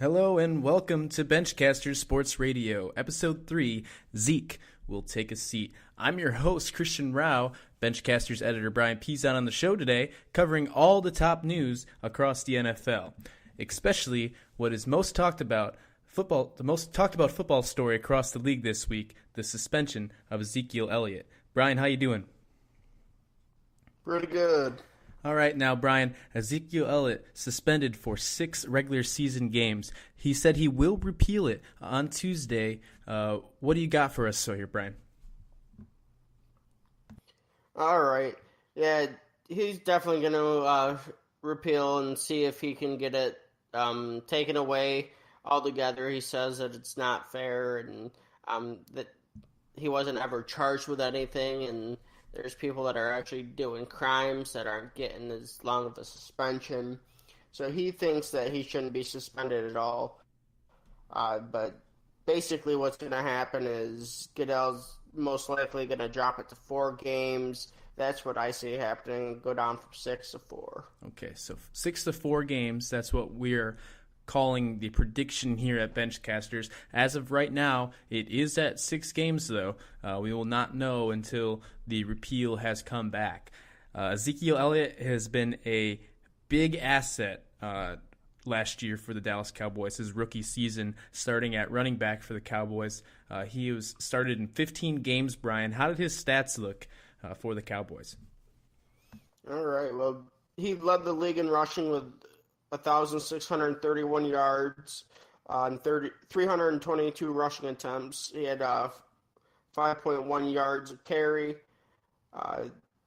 Hello and welcome to Benchcasters Sports Radio, Episode 3, Zeke will take a seat. I'm your host, Christian Rauh, Benchcasters editor Brian Pezon on the show today, covering all the top news across the NFL, especially what is most talked about football, the most talked about football story across the league this week, the suspension of Ezekiel Elliott. Brian, how you doing? Pretty good. All right, now, Brian, Ezekiel Elliott suspended for 6 regular season games. He said he will repeal it on Tuesday. What do you got for us here, Brian? All right. Yeah, he's definitely going to repeal and see if he can get it taken away altogether. He says that it's not fair and that he wasn't ever charged with anything, and there's people that are actually doing crimes that aren't getting as long of a suspension. So he thinks that he shouldn't be suspended at all. But basically what's going to happen is Goodell's most likely going to drop it to 4 games. That's what I see happening, go down from 6 to 4. Okay, so 6 to 4 games, that's what we're calling the prediction here at Benchcasters. As of right now, it is at 6 games, though. We will not know until the repeal has come back. Ezekiel Elliott has been a big asset last year for the Dallas Cowboys, his rookie season, starting at running back for the Cowboys. He was started in 15 games, Brian. How did his stats look for the Cowboys? All right, well, he led the league in rushing with 1,631 yards on 322 rushing attempts. He had 5.1 yards a carry.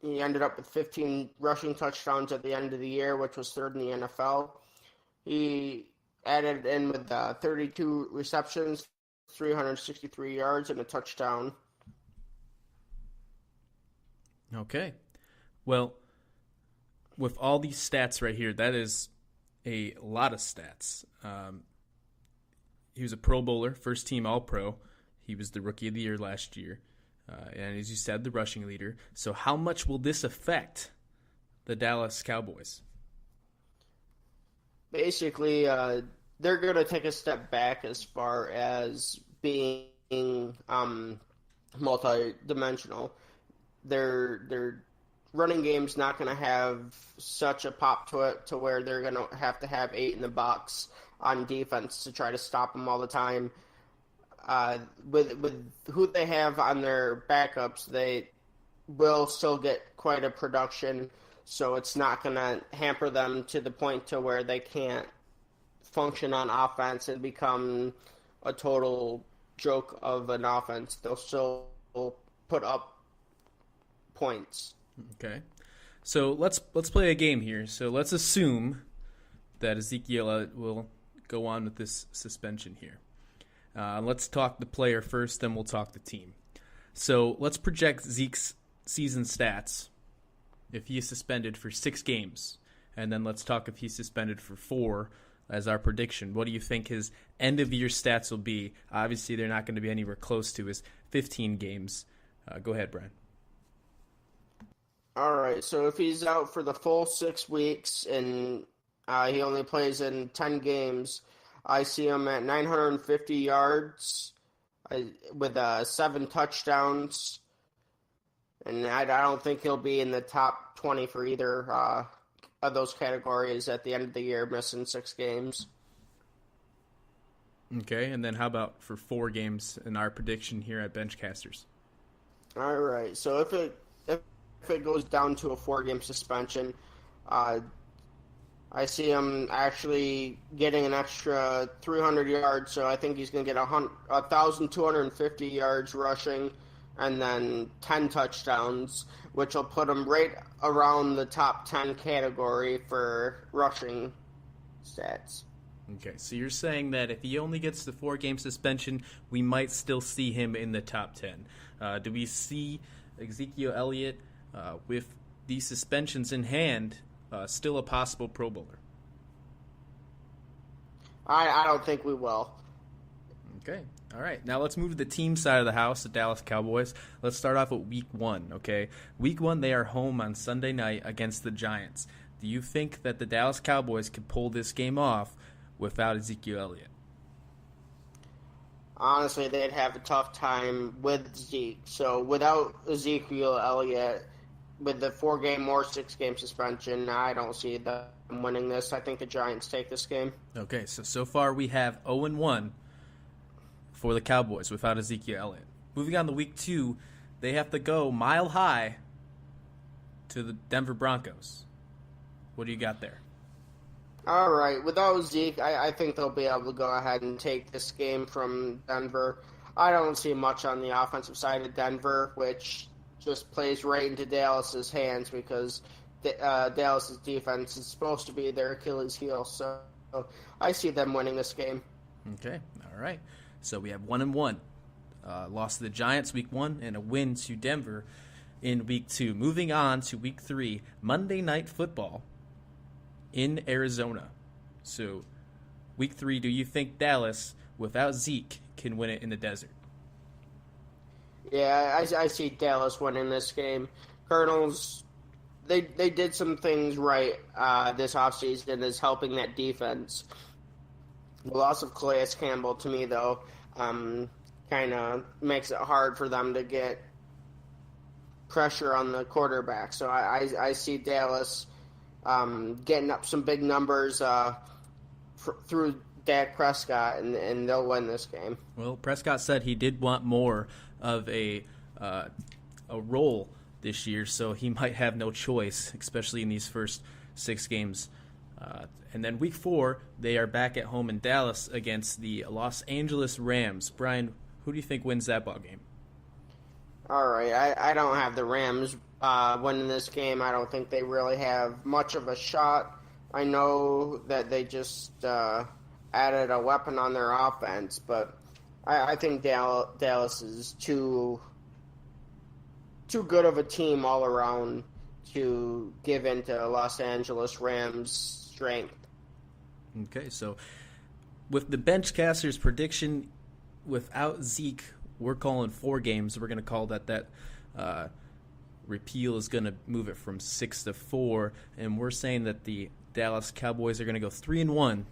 He ended up with 15 rushing touchdowns at the end of the year, which was third in the NFL. He added in with 32 receptions, 363 yards, and a touchdown. Okay. Well, with all these stats right here, that is a lot of stats. He was a Pro Bowler, first team All-Pro. He was the Rookie of the Year last year. And as you said, the rushing leader. So how much will this affect the Dallas Cowboys? Basically, they're going to take a step back as far as being multi-dimensional. Their running game's not going to have such a pop to it to where they're going to have 8 in the box on defense to try to stop them all the time. With who they have on their backups, they will still get quite a production, so it's not going to hamper them to the point to where they can't function on offense and become a total joke of an offense. They'll still put up points. Okay, so let's play a game here. So let's assume that Ezekiel will go on with this suspension here. Let's talk the player first, then we'll talk the team. So let's project Zeke's season stats if he is suspended for 6 games, and then let's talk if he's suspended for 4 as our prediction. What do you think his end-of-year stats will be? Obviously, they're not going to be anywhere close to his 15 games. Go ahead, Brian. All right, so if he's out for the full 6 weeks and he only plays in 10 games, I see him at 950 yards with 7 touchdowns, and I don't think he'll be in the top 20 for either of those categories at the end of the year, missing 6 games. Okay, and then how about for 4 games in our prediction here at Benchcasters? All right, so if it goes down to a 4-game suspension, I see him actually getting an extra 300 yards, so I think he's going to get 1,250 yards rushing and then 10 touchdowns, which will put him right around the top 10 category for rushing stats. Okay, so you're saying that if he only gets the 4-game suspension, we might still see him in the top 10. Do we see Ezekiel Elliott with these suspensions in hand still a possible Pro Bowler? I don't think we will. Okay. All right. Now let's move to the team side of the house, the Dallas Cowboys. Let's start off with Week 1, okay? Week 1, they are home on Sunday night against the Giants. Do you think that the Dallas Cowboys could pull this game off, without Ezekiel Elliott? Honestly, they'd have a tough time with Zeke. So without Ezekiel Elliott, with the 4-game or 6-game suspension, I don't see them winning this. I think the Giants take this game. Okay, so far we have 0-1 for the Cowboys without Ezekiel Elliott. Moving on to week 2, they have to go mile high to the Denver Broncos. What do you got there? All right. Without Zeke, I think they'll be able to go ahead and take this game from Denver. I don't see much on the offensive side of Denver, which just plays right into Dallas's hands because Dallas's defense is supposed to be their Achilles heel. So I see them winning this game. Okay. All right. So we have 1-1. Loss to the Giants week 1 and a win to Denver in week 2. Moving on to week 3, Monday Night Football in Arizona. So, week 3, do you think Dallas, without Zeke, can win it in the desert? Yeah, I see Dallas winning this game. Colonels, they did some things right this offseason is helping that defense. The loss of Calais Campbell, to me, though, kind of makes it hard for them to get pressure on the quarterback. So I see Dallas getting up some big numbers through Dak Prescott, and they'll win this game. Well, Prescott said he did want more of a role this year, so he might have no choice, especially in these first 6 games. And then week 4, they are back at home in Dallas against the Los Angeles Rams. Brian, who do you think wins that ball game? All right, I don't have the Rams winning this game. I don't think they really have much of a shot. I know that they just added a weapon on their offense, but I think Dallas is too good of a team all around to give in to Los Angeles Rams' strength. Okay, so with the Benchcasters prediction, without Zeke, we're calling 4 games. We're going to call that repeal is going to move it from 6 to 4, and we're saying that the Dallas Cowboys are going to go 3-1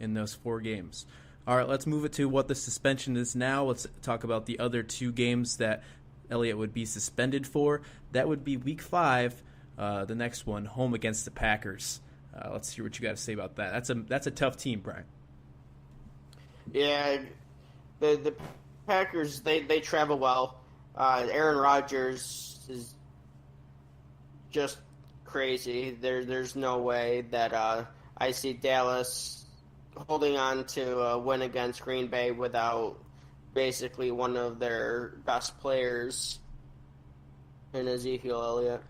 in those 4 games. All right, let's move it to what the suspension is now. Let's talk about the other 2 games that Elliott would be suspended for. That would be week 5, the next one, home against the Packers. Let's hear what you got to say about that. That's a tough team, Brian. Yeah, the Packers, they travel well. Aaron Rodgers is just crazy. There's no way that I see Dallas holding on to a win against Green Bay without basically one of their best players in Ezekiel Elliott.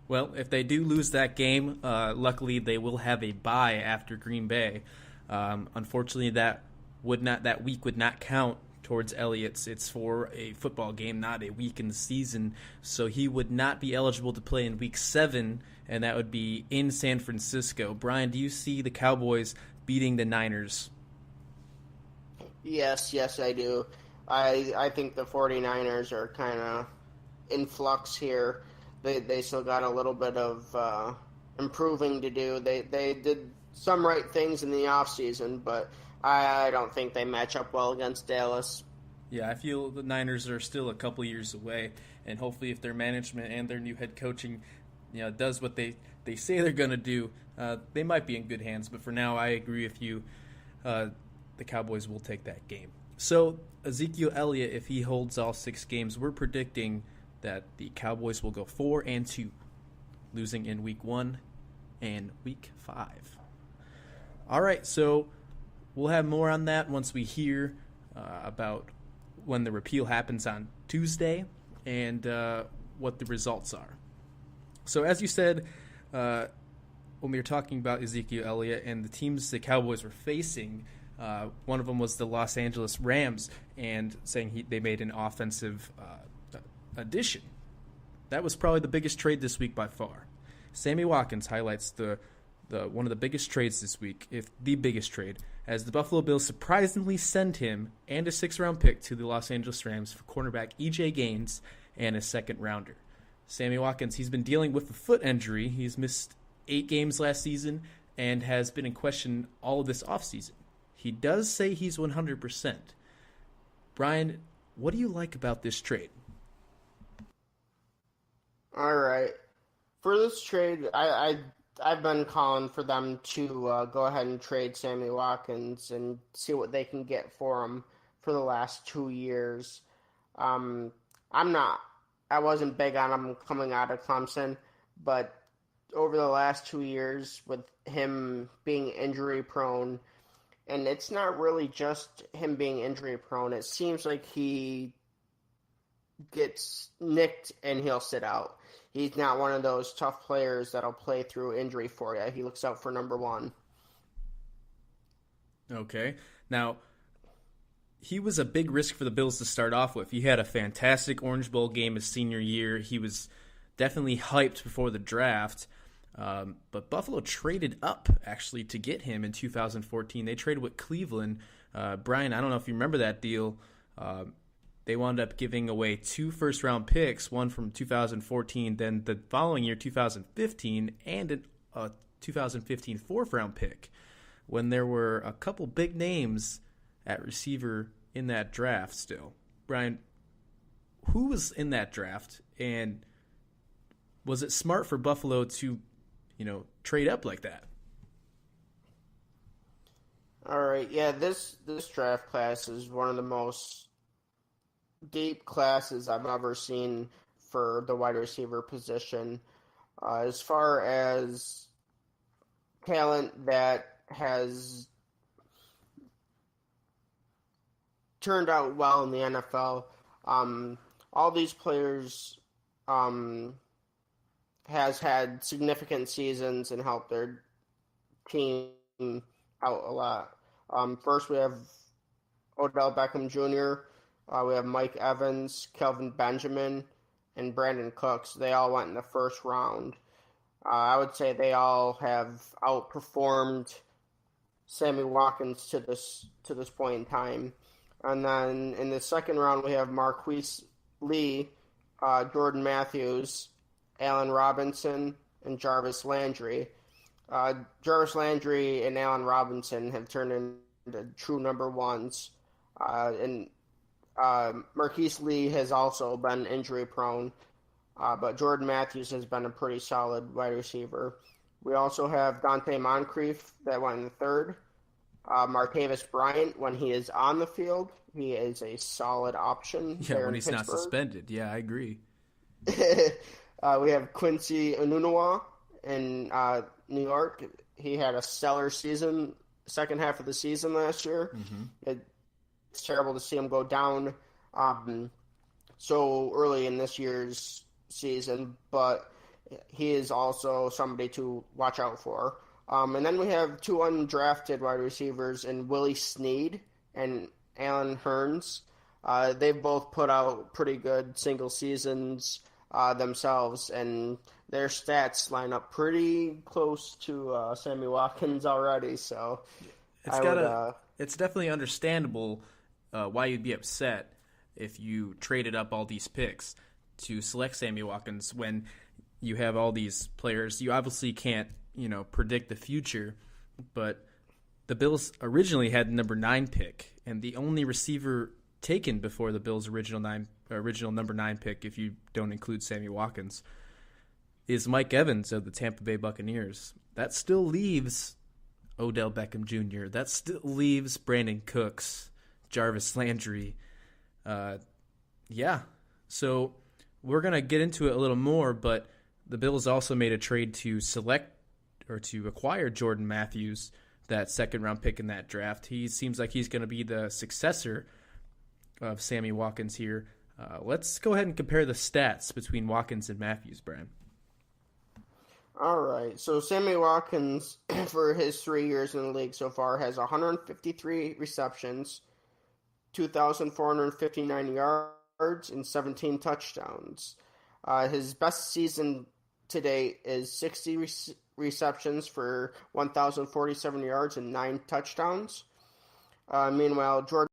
Well, if they do lose that game, luckily they will have a bye after Green Bay. Unfortunately, that week would not count towards Elliott's. It's for a football game, not a week in the season. So he would not be eligible to play in week 7, and that would be in San Francisco. Brian, do you see the Cowboys beating the Niners? Yes, I do. I think the 49ers are kind of in flux here. They still got a little bit of improving to do. They did some right things in the offseason, but I don't think they match up well against Dallas. Yeah, I feel the Niners are still a couple years away, and hopefully if their management and their new head coaching does what they say they're going to do, they might be in good hands. But for now, I agree with you. The Cowboys will take that game. So Ezekiel Elliott, if he holds all 6 games, we're predicting that the Cowboys will go 4-2, losing in week 1 and week 5. All right, so we'll have more on that once we hear about when the repeal happens on Tuesday and what the results are. So as you said, when we were talking about Ezekiel Elliott and the teams the Cowboys were facing, one of them was the Los Angeles Rams, and saying they made an offensive addition. That was probably the biggest trade this week by far. Sammy Watkins highlights the one of the biggest trades this week, if the biggest trade, as the Buffalo Bills surprisingly send him and a 6th-round pick to the Los Angeles Rams for cornerback E.J. Gaines and a 2nd-rounder. Sammy Watkins, he's been dealing with a foot injury. He's missed 8 games last season, and has been in question all of this offseason. He does say he's 100%. Brian, what do you like about this trade? All right. For this trade, I've been calling for them to go ahead and trade Sammy Watkins and see what they can get for him for the last 2 years. I wasn't big on him coming out of Clemson, but over the last 2 years with him being injury prone, and it's not really just him being injury prone, it seems like he gets nicked and he'll sit out. He's not one of those tough players that'll play through injury for you. He looks out for number one. Okay. Now, he was a big risk for the Bills to start off with. He had a fantastic Orange Bowl game his senior year. He was definitely hyped before the draft. But Buffalo traded up, actually, to get him in 2014. They traded with Cleveland. Brian, I don't know if you remember that deal. They wound up giving away 2 first-round picks, one from 2014, then the following year, 2015, and a 2015 fourth-round pick, when there were a couple big names at receiver in that draft still. Brian, who was in that draft, and was it smart for Buffalo to, trade up like that? All right, yeah, this draft class is one of the most deep classes I've ever seen for the wide receiver position. As far as talent that has turned out well in the NFL, all these players has had significant seasons and helped their team out a lot. First, we have Odell Beckham Jr., we have Mike Evans, Kelvin Benjamin, and Brandon Cooks. They all went in the first round. I would say they all have outperformed Sammy Watkins to this point in time. And then in the second round, we have Marquise Lee, Jordan Matthews, Allen Robinson, and Jarvis Landry. Jarvis Landry and Allen Robinson have turned into true number ones. And Marquise Lee has also been injury prone, but Jordan Matthews has been a pretty solid wide receiver. We also have Dante Moncrief that went in the third. Martavis Bryant, when he is on the field, he is a solid option. Yeah, when he's not suspended. Yeah, I agree. We have Quincy Enunwa in New York. He had a stellar season, second half of the season last year. Mm-hmm. It's terrible to see him go down so early in this year's season, but he is also somebody to watch out for. And then we have 2 undrafted wide receivers in Willie Snead and Alan Hearns. They've both put out pretty good single seasons themselves, and their stats line up pretty close to Sammy Watkins already. So it's definitely understandable why you'd be upset if you traded up all these picks to select Sammy Watkins when you have all these players. You obviously can't, predict the future, but the Bills originally had the number 9 pick, and the only receiver taken before the Bills' original number 9 pick, if you don't include Sammy Watkins, is Mike Evans of the Tampa Bay Buccaneers. That still leaves Odell Beckham Jr. That still leaves Brandon Cooks, Jarvis Landry. So we're going to get into it a little more, but the Bills also made a trade to acquire Jordan Matthews, that second-round pick in that draft. He seems like he's going to be the successor of Sammy Watkins here. Let's go ahead and compare the stats between Watkins and Matthews, Brian. All right. So Sammy Watkins, for his 3 years in the league so far, has 153 receptions, 2,459 yards, and 17 touchdowns. His best season to date is 60 receptions for 1,047 yards and 9 touchdowns. Meanwhile, Jordan